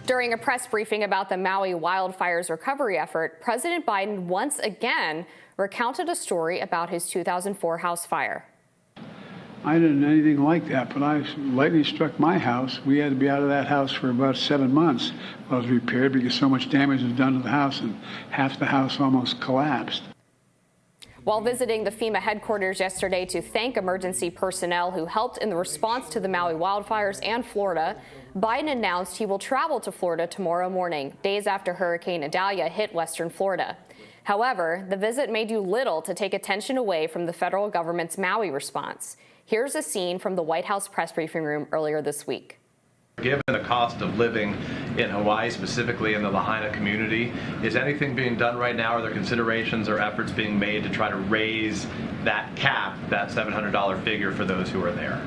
During a press briefing about the Maui wildfires recovery effort, President Biden once again recounted a story about his 2004 house fire. I didn't do anything like that, but lightning struck my house. We had to be out of that house for about 7 months while it was repaired because so much damage was done to the house and half the house almost collapsed. While visiting the FEMA headquarters yesterday to thank emergency personnel who helped in the response to the Maui wildfires and Florida, Biden announced he will travel to Florida tomorrow morning, days after Hurricane Idalia hit western Florida. However, the visit may do little to take attention away from the federal government's Maui response. Here's a scene from the White House press briefing room earlier this week. Given the cost of living in Hawaii, specifically in the Lahaina community, is anything being done right now? Are there considerations or efforts being made to try to raise that cap, that $700 figure for those who are there?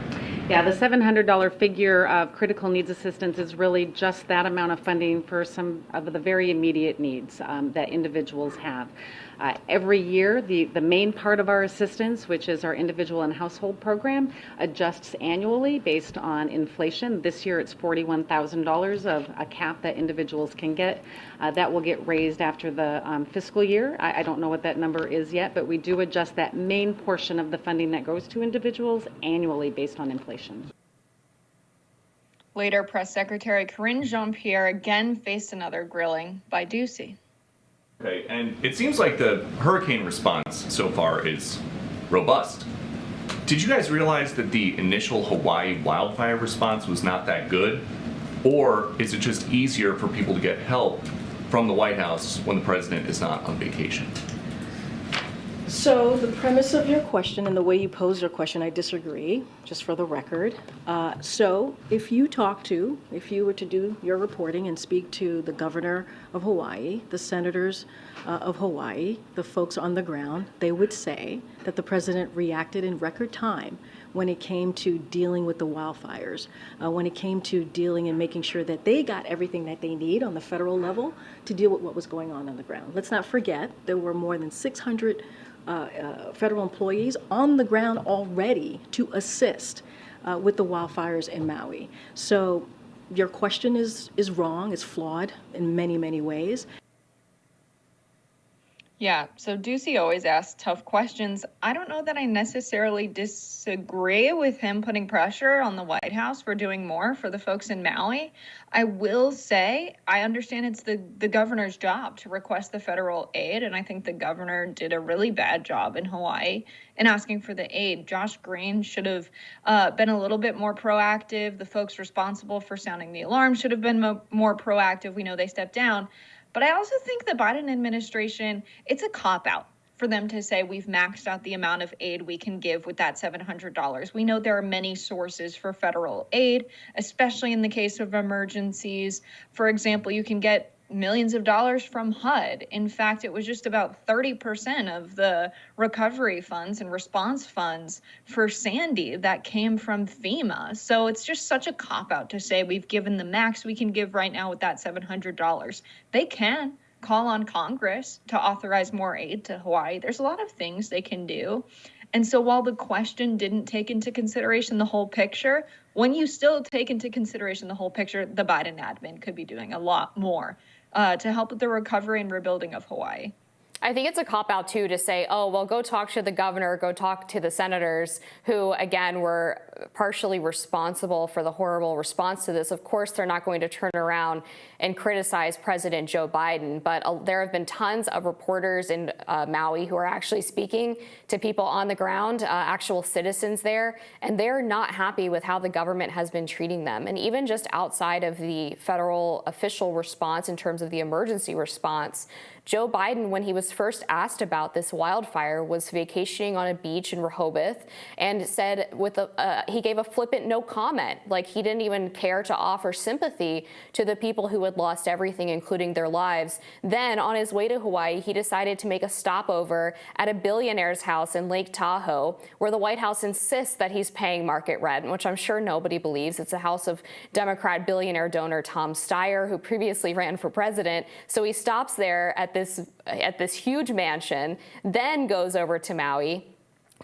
Yeah, the $700 figure of critical needs assistance is really just that amount of funding for some of the very immediate needs that individuals have. Every year, the main part of our assistance, which is our individual and household program, adjusts annually based on inflation. This year, it's $41,000 of a cap that individuals can get. That will get raised after the fiscal year. I don't know what that number is yet, but we do adjust that main portion of the funding that goes to individuals annually based on inflation. Later, Press Secretary Karine Jean-Pierre again faced another grilling by Ducey. Okay, and it seems like the hurricane response so far is robust. Did you guys realize that the initial Hawaii wildfire response was not that good? Or is it just easier for people to get help from the White House when the president is not on vacation? So the premise of your question and the way you posed your question, I disagree, just for the record. So if you were to do your reporting and speak to the governor of Hawaii, the senators of Hawaii, the folks on the ground, they would say that the president reacted in record time when it came to dealing with the wildfires, when it came to dealing and making sure that they got everything that they need on the federal level to deal with what was going on the ground. Let's not forget there were more than 600 federal employees on the ground already to assist with the wildfires in Maui. So your question is wrong, it's flawed in many, many ways. Yeah, so Ducey always asks tough questions. I don't know that I necessarily disagree with him putting pressure on the White House for doing more for the folks in Maui. I will say I understand it's the governor's job to request the federal aid, and I think the governor did a really bad job in Hawaii in asking for the aid. Josh Green should have been a little bit more proactive. The folks responsible for sounding the alarm should have been more proactive. We know they stepped down. But I also think the Biden administration, it's a cop-out for them to say we've maxed out the amount of aid we can give with that $700. We know there are many sources for federal aid, especially in the case of emergencies. For example, you can get millions of dollars from HUD. In fact, it was just about 30% of the recovery funds and response funds for Sandy that came from FEMA. So it's just such a cop-out to say we've given the max we can give right now with that $700. They can call on Congress to authorize more aid to Hawaii. There's a lot of things they can do. And so while the question didn't take into consideration the whole picture, when you still take into consideration the whole picture, the Biden admin could be doing a lot more to help with the recovery and rebuilding of Hawaii. I think it's a cop-out, too, to say, oh, well, go talk to the governor, go talk to the senators who, again, were partially responsible for the horrible response to this. Of course, they're not going to turn around and criticize President Joe Biden, but there have been tons of reporters in Maui who are actually speaking to people on the ground, actual citizens there, and they're not happy with how the government has been treating them. And even just outside of the federal official response in terms of the emergency response, Joe Biden, when he was first asked about this wildfire, was vacationing on a beach in Rehoboth and said he gave a flippant no comment, like he didn't even care to offer sympathy to the people who had lost everything, including their lives. Then on his way to Hawaii, he decided to make a stopover at a billionaire's house in Lake Tahoe, where the White House insists that he's paying market rent, which I'm sure nobody believes. It's a house of Democrat billionaire donor Tom Steyer, who previously ran for president. So he stops there at this huge mansion, then goes over to Maui,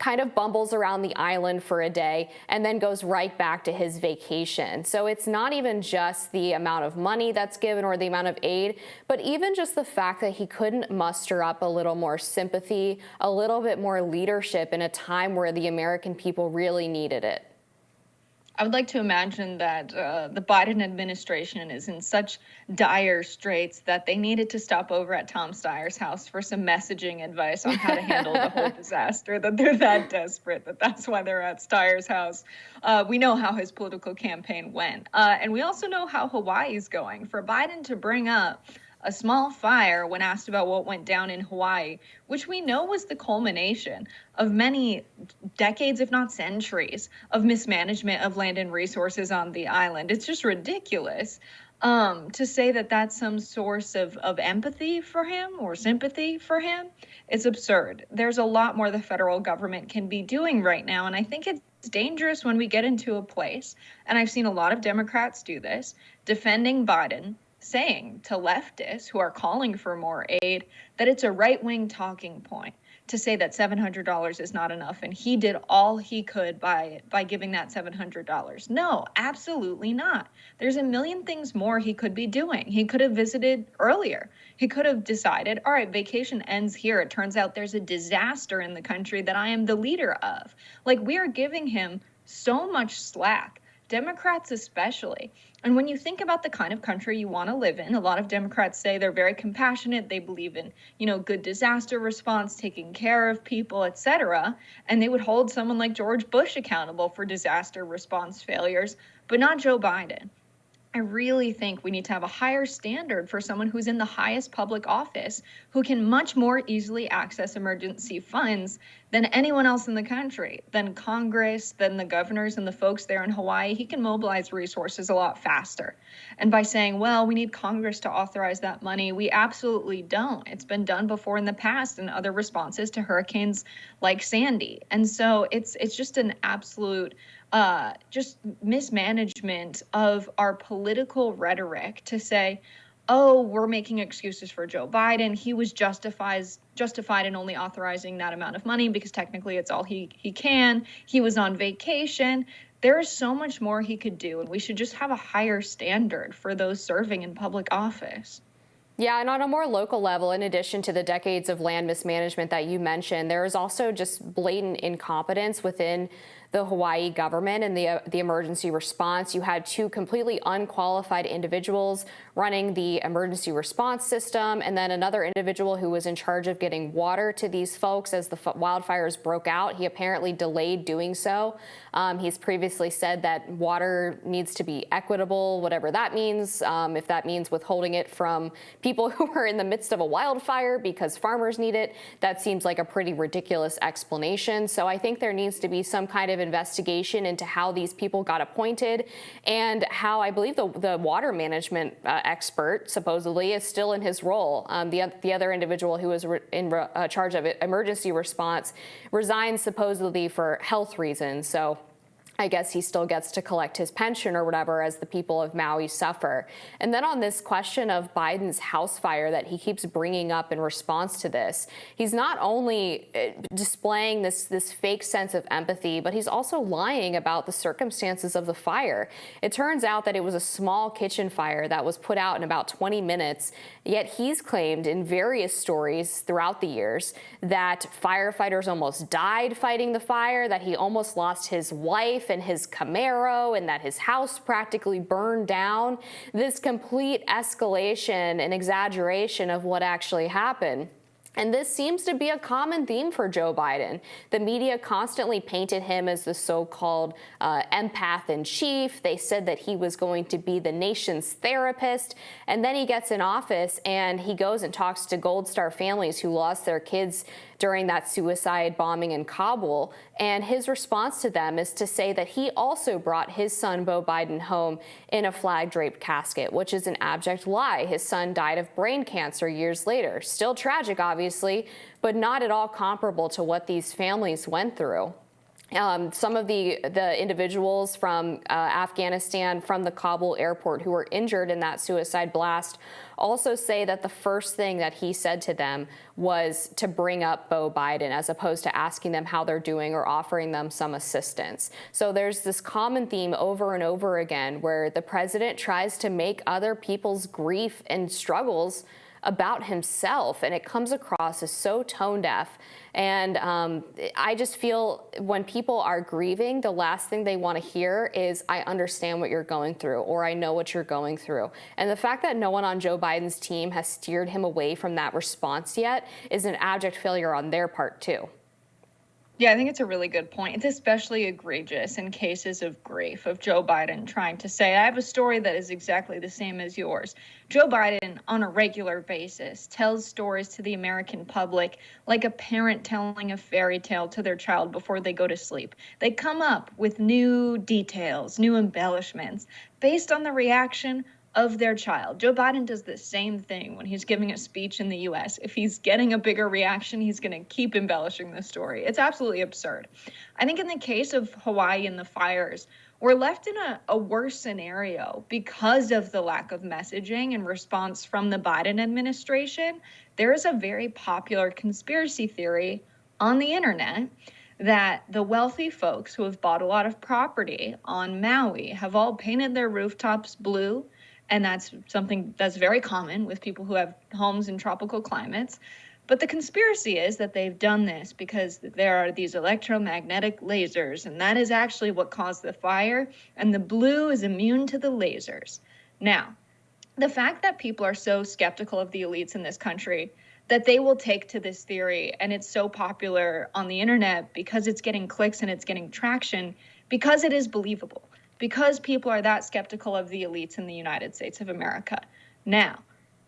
kind of bumbles around the island for a day, and then goes right back to his vacation. So it's not even just the amount of money that's given or the amount of aid, but even just the fact that he couldn't muster up a little more sympathy, a little bit more leadership in a time where the American people really needed it. I would like to imagine that the Biden administration is in such dire straits that they needed to stop over at Tom Steyer's house for some messaging advice on how to handle the whole disaster, that they're that desperate, that that's why they're at Steyer's house. We know how his political campaign went. And we also know how Hawaii's going. For Biden to bring up a small fire when asked about what went down in Hawaii, which we know was the culmination of many decades, if not centuries, of mismanagement of land and resources on the island. It's just ridiculous to say that that's some source of empathy for him or sympathy for him. It's absurd. There's a lot more the federal government can be doing right now, and I think it's dangerous when we get into a place, and I've seen a lot of Democrats do this, defending Biden, saying to leftists who are calling for more aid that it's a right-wing talking point to say that $700 is not enough and he did all he could by giving that $700. No, absolutely not. There's a million things more he could be doing. He could have visited earlier. He could have decided, all right, vacation ends here. It turns out there's a disaster in the country that I am the leader of. Like, we are giving him so much slack, Democrats especially. And when you think about the kind of country you want to live in, a lot of Democrats say they're very compassionate. They believe in, good disaster response, taking care of people, et cetera. And they would hold someone like George Bush accountable for disaster response failures, but not Joe Biden. I really think we need to have a higher standard for someone who's in the highest public office, who can much more easily access emergency funds than anyone else in the country, than Congress, than the governors and the folks there in Hawaii. He can mobilize resources a lot faster. And by saying, well, we need Congress to authorize that money, we absolutely don't. It's been done before in the past in other responses to hurricanes like Sandy. And so it's just an absolute just mismanagement of our political rhetoric to say, oh, we're making excuses for Joe Biden. He was justified in only authorizing that amount of money because technically it's all he can. He was on vacation. There is so much more he could do, and we should just have a higher standard for those serving in public office. Yeah, and on a more local level, in addition to the decades of land mismanagement that you mentioned, there is also just blatant incompetence within the Hawaii government and the emergency response. You had two completely unqualified individuals running the emergency response system, and then another individual who was in charge of getting water to these folks as the wildfires broke out. He apparently delayed doing so. He's previously said that water needs to be equitable, whatever that means. If that means withholding it from people who are in the midst of a wildfire because farmers need it, that seems like a pretty ridiculous explanation. So I think there needs to be some kind of investigation into how these people got appointed and how I believe the water management expert supposedly is still in his role. The other individual who was in charge of emergency response resigned supposedly for health reasons. So I guess he still gets to collect his pension or whatever as the people of Maui suffer. And then on this question of Biden's house fire that he keeps bringing up in response to this, he's not only displaying this fake sense of empathy, but he's also lying about the circumstances of the fire. It turns out that it was a small kitchen fire that was put out in about 20 minutes, yet he's claimed in various stories throughout the years that firefighters almost died fighting the fire, that he almost lost his wife and his Camaro, and that his house practically burned down. This complete escalation and exaggeration of what actually happened. And this seems to be a common theme for Joe Biden. The media constantly painted him as the so-called empath in chief. They said that he was going to be the nation's therapist. And then he gets in office and he goes and talks to Gold Star families who lost their kids during that suicide bombing in Kabul. And his response to them is to say that he also brought his son, Beau Biden, home in a flag-draped casket, which is an abject lie. His son died of brain cancer years later. Still tragic, obviously, but not at all comparable to what these families went through. Some of the individuals from Afghanistan, from the Kabul airport, who were injured in that suicide blast, also say that the first thing that he said to them was to bring up Beau Biden, as opposed to asking them how they're doing or offering them some assistance. So there's this common theme over and over again where the president tries to make other people's grief and struggles about himself, and it comes across as so tone deaf. And I just feel when people are grieving, the last thing they want to hear is, I understand what you're going through, or I know what you're going through. And the fact that no one on Joe Biden's team has steered him away from that response yet is an abject failure on their part too. Yeah, I think it's a really good point. It's especially egregious in cases of grief, of Joe Biden trying to say, I have a story that is exactly the same as yours. Joe Biden, on a regular basis, tells stories to the American public like a parent telling a fairy tale to their child before they go to sleep. They come up with new details, new embellishments, based on the reaction of their child. Joe Biden does the same thing when he's giving a speech in the US. If he's getting a bigger reaction, he's going to keep embellishing the story. It's absolutely absurd. I think in the case of Hawaii and the fires, we're left in a worse scenario because of the lack of messaging and response from the Biden administration. There is a very popular conspiracy theory on the internet that the wealthy folks who have bought a lot of property on Maui have all painted their rooftops blue. And that's something that's very common with people who have homes in tropical climates. But the conspiracy is that they've done this because there are these electromagnetic lasers, and that is actually what caused the fire, and the blue is immune to the lasers. Now, the fact that people are so skeptical of the elites in this country that they will take to this theory, and it's so popular on the internet because it's getting clicks and it's getting traction, because it is believable. Because people are that skeptical of the elites in the United States of America. Now,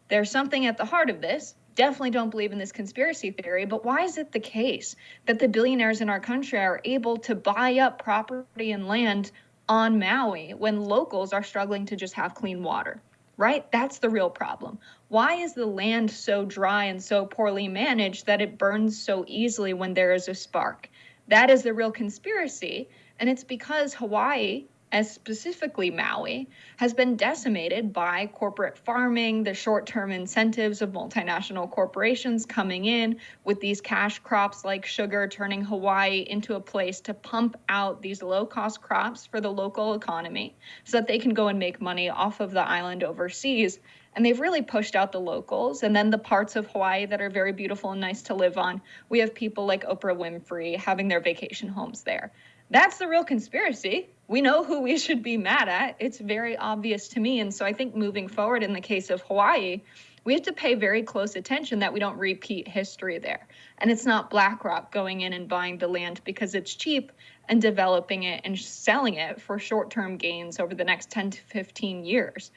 there's something at the heart of this. Definitely don't believe in this conspiracy theory, but why is it the case that the billionaires in our country are able to buy up property and land on Maui when locals are struggling to just have clean water, right? That's the real problem. Why is the land so dry and so poorly managed that it burns so easily when there is a spark? That is the real conspiracy, and it's because Hawaii, as specifically Maui, has been decimated by corporate farming, the short-term incentives of multinational corporations coming in with these cash crops like sugar, turning Hawaii into a place to pump out these low-cost crops for the local economy so that they can go and make money off of the island overseas. And they've really pushed out the locals. And then the parts of Hawaii that are very beautiful and nice to live on, we have people like Oprah Winfrey having their vacation homes there. That's the real conspiracy. We know who we should be mad at. It's very obvious to me. And so I think moving forward in the case of Hawaii, we have to pay very close attention that we don't repeat history there. And it's not BlackRock going in and buying the land because it's cheap and developing it and selling it for short-term gains over the next 10 to 15 years.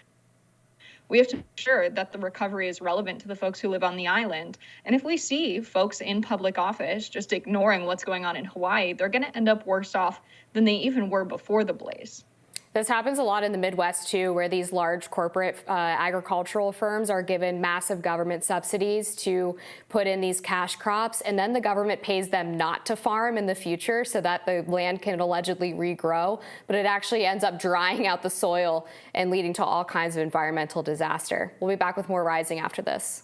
We have to make sure that the recovery is relevant to the folks who live on the island. And if we see folks in public office just ignoring what's going on in Hawaii, they're going to end up worse off than they even were before the blaze. This happens a lot in the Midwest, too, where these large corporate agricultural firms are given massive government subsidies to put in these cash crops, and then the government pays them not to farm in the future so that the land can allegedly regrow, but it actually ends up drying out the soil and leading to all kinds of environmental disaster. We'll be back with more Rising after this.